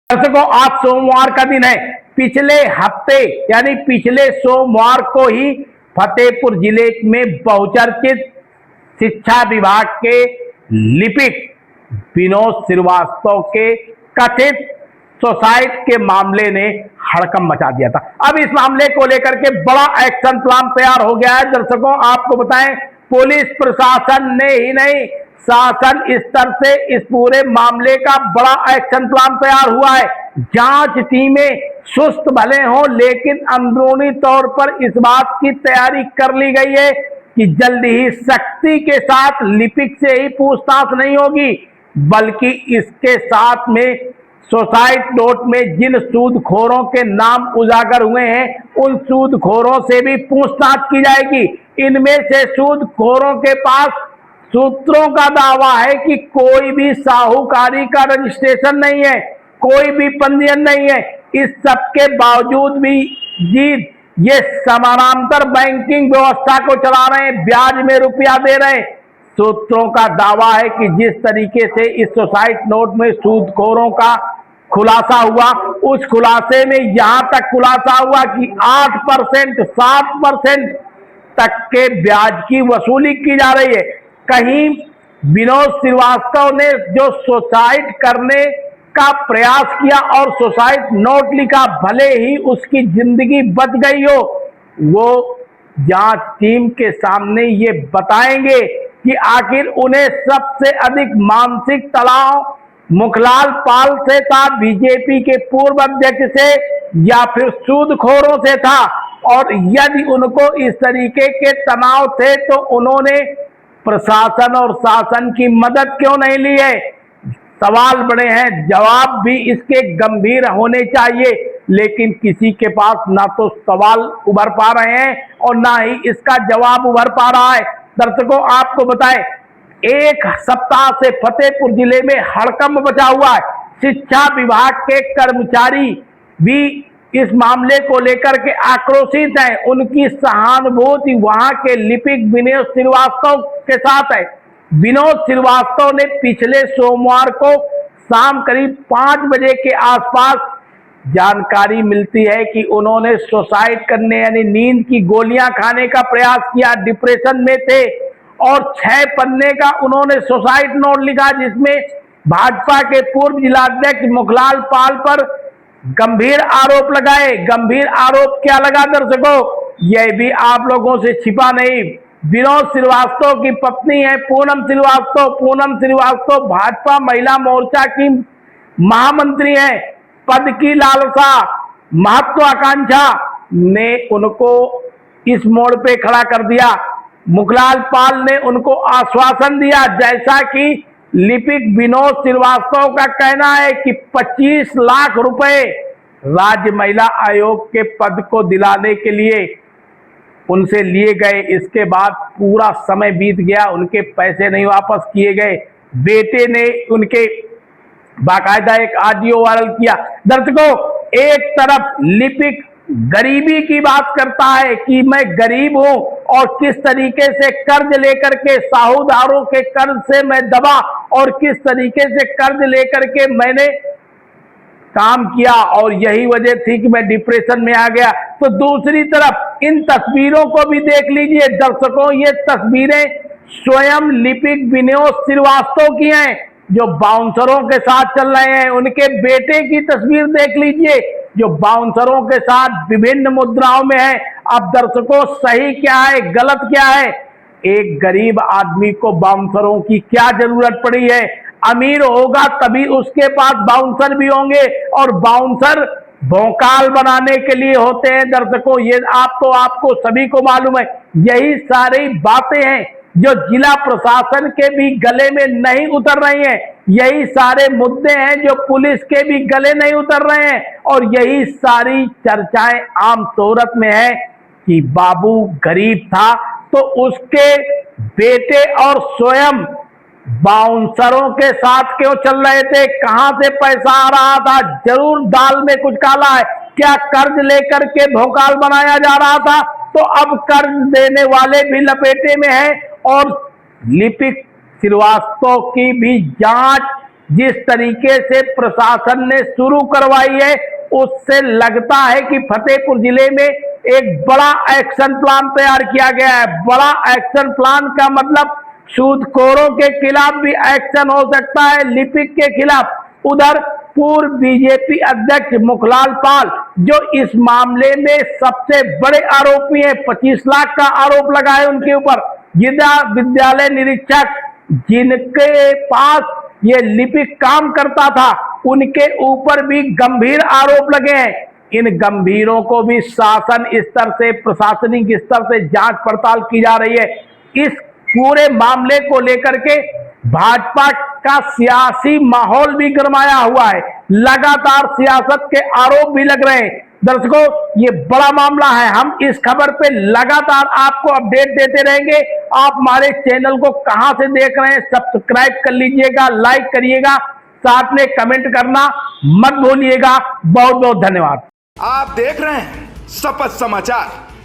दर्शकों, आज सोमवार का दिन है। पिछले हफ्ते यानी पिछले सोमवार को ही फतेहपुर जिले में बहुचर्चित शिक्षा विभाग के लिपिक विनोद श्रीवास्तव के कथित सुसाइड के मामले ने हड़कंप मचा दिया था। अब इस मामले को लेकर के बड़ा एक्शन प्लान तैयार हो गया है। दर्शकों, आपको बताएं, पुलिस प्रशासन ने ही नहीं, शासन स्तर से इस पूरे मामले का बड़ा एक्शन प्लान तैयार हुआ है। जांच टीमें सुस्त भले हों, लेकिन अंदरूनी तौर पर इस बात की तैयारी कर ली गई है कि जल्द ही सख्ती के साथ लिपिक से ही पूछताछ नहीं होगी, बल्कि इसके साथ में सुसाइड नोट में जिन सूदखोरों के नाम उजागर हुए हैं, उन सूदखोरों से भी पूछताछ की जाएगी। इनमें से सूदखोरों के पास सूत्रों का दावा है कि कोई भी साहूकारी का रजिस्ट्रेशन नहीं है, कोई भी पंजीयन नहीं है। इस सब के बावजूद भी ये समानांतर बैंकिंग व्यवस्था को चला रहे हैं, ब्याज में रुपया दे रहे हैं। सूत्रों का दावा है कि जिस तरीके से इस सुसाइड नोट में सूदखोरों का खुलासा हुआ, उस खुलासे में यहां तक खुलासा हुआ कि 8%, 7% तक के ब्याज की वसूली की जा रही है। कहीं विनोद श्रीवास्तव ने जो सुसाइड करने का प्रयास किया और सुसाइड नोट लिखा, भले ही उसकी जिंदगी बच गई हो, वो जांच टीम के सामने ये बताएंगे कि आखिर उन्हें सबसे अधिक मानसिक तनाव मुखलाल पाल से था, बीजेपी के पूर्व अध्यक्ष से, या फिर सूदखोरों से था। और यदि उनको इस तरीके के तनाव थे तो उन्होंने प्रशासन और शासन की मदद क्यों नहीं ली है? सवाल बड़े हैं, जवाब भी इसके गंभीर होने चाहिए, लेकिन किसी के पास ना तो सवाल उभर पा रहे हैं और ना ही इसका जवाब उभर पा रहा है। दर्शकों, आपको बताएं, एक सप्ताह से फतेहपुर जिले में हड़कंप मचा हुआ है। शिक्षा विभाग के कर्मचारी भी इस मामले को लेकर के आक्रोशित हैं। उनकी सहानुभूति वहां के लिपिक विनोद श्रीवास्तव के साथ है। विनोद श्रीवास्तव ने पिछले सोमवार को शाम करीब 5 बजे के आसपास जानकारी मिलती है कि उन्होंने सुसाइड करने यानी नींद की गोलियां खाने का प्रयास किया, डिप्रेशन में थे, और 6 पन्ने का उन्होंने सुसाइड नोट लिखा, जिसमें भाजपा के पूर्व जिलाध्यक्ष मुखलाल पाल पर गंभीर आरोप लगाए। गंभीर आरोप क्या लगा दर्शकों, यह भी आप लोगों से छिपा नहीं। विनोद श्रीवास्तव की पत्नी है पूनम श्रीवास्तव। पूनम श्रीवास्तव भाजपा महिला मोर्चा की महामंत्री है। पद की लालसा, महत्वाकांक्षा ने उनको इस मोड़ पे खड़ा कर दिया। मुखलाल पाल ने उनको आश्वासन दिया, जैसा कि लिपिक विनोद श्रीवास्तव का कहना है कि 25 लाख रुपए राज्य महिला आयोग के पद को दिलाने के लिए उनसे लिए गए। इसके बाद पूरा समय बीत गया, उनके पैसे नहीं वापस किए गए। बेटे ने उनके बाकायदा एक ऑडियो वायरल किया। दर्शकों, एक तरफ लिपिक गरीबी की बात करता है कि मैं गरीब हूं और किस तरीके से कर्ज लेकर के साहूदारों के कर्ज से मैं दबा और किस तरीके से कर्ज लेकर के मैंने काम किया और यही वजह थी कि मैं डिप्रेशन में आ गया। तो दूसरी तरफ इन तस्वीरों को भी देख लीजिए दर्शकों, ये तस्वीरें स्वयं लिपिक विनोद श्रीवास्तव की हैं जो बाउंसरों के साथ चल रहे हैं। उनके बेटे की तस्वीर देख लीजिए जो बाउंसरों के साथ विभिन्न मुद्राओं में है। अब दर्शकों, सही क्या है, गलत क्या है? एक गरीब आदमी को बाउंसरों की क्या जरूरत पड़ी है? अमीर होगा तभी उसके पास बाउंसर भी होंगे, और बाउंसर भोकाल बनाने के लिए होते हैं। दर्शकों, ये आपको सभी को मालूम है। यही सारी बातें हैं जो जिला प्रशासन के भी गले में नहीं उतर रही हैं। यही सारे मुद्दे हैं जो पुलिस के भी गले नहीं उतर रहे हैं, और यही सारी चर्चाएं आम शोहरत में है कि बाबू गरीब था तो उसके बेटे और स्वयं बाउंसरों के साथ क्यों चल रहे थे? कहां से पैसा आ रहा था? जरूर दाल में कुछ काला है। क्या कर्ज लेकर के भोकाल बनाया जा रहा था? तो अब कर्ज देने वाले भी लपेटे में हैं और लिपिक श्रीवास्तव की भी जांच जिस तरीके से प्रशासन ने शुरू करवाई है, उससे लगता है कि फतेहपुर जिले में एक बड़ा एक्शन प्लान तैयार किया गया है। बड़ा एक्शन प्लान का मतलब सूदखोरों के खिलाफ भी एक्शन हो सकता है, लिपिक के खिलाफ। उधर पूर्व बीजेपी अध्यक्ष मुखलाल पाल, जो इस मामले में सबसे बड़े आरोपी हैं, 25 लाख का आरोप लगा है उनके ऊपर। जिला विद्यालय निरीक्षक जिनके पास ये लिपिक काम करता था, उनके ऊपर भी गंभीर आरोप लगे हैं। इन गंभीरों को भी शासन स्तर से, प्रशासनिक स्तर से जांच पड़ताल की जा रही है। इस पूरे मामले को लेकर के भाजपा का सियासी माहौल भी गरमाया हुआ है। लगातार सियासत के आरोप भी लग रहे हैं। दर्शकों, ये बड़ा मामला है। हम इस खबर पे लगातार आपको अपडेट देते रहेंगे। आप हमारे चैनल को कहां से देख रहे हैं, सब्सक्राइब कर लीजिएगा, लाइक करिएगा, साथ में कमेंट करना मत भूलिएगा। बहुत बहुत धन्यवाद। आप देख रहे हैं शपथ समाचार।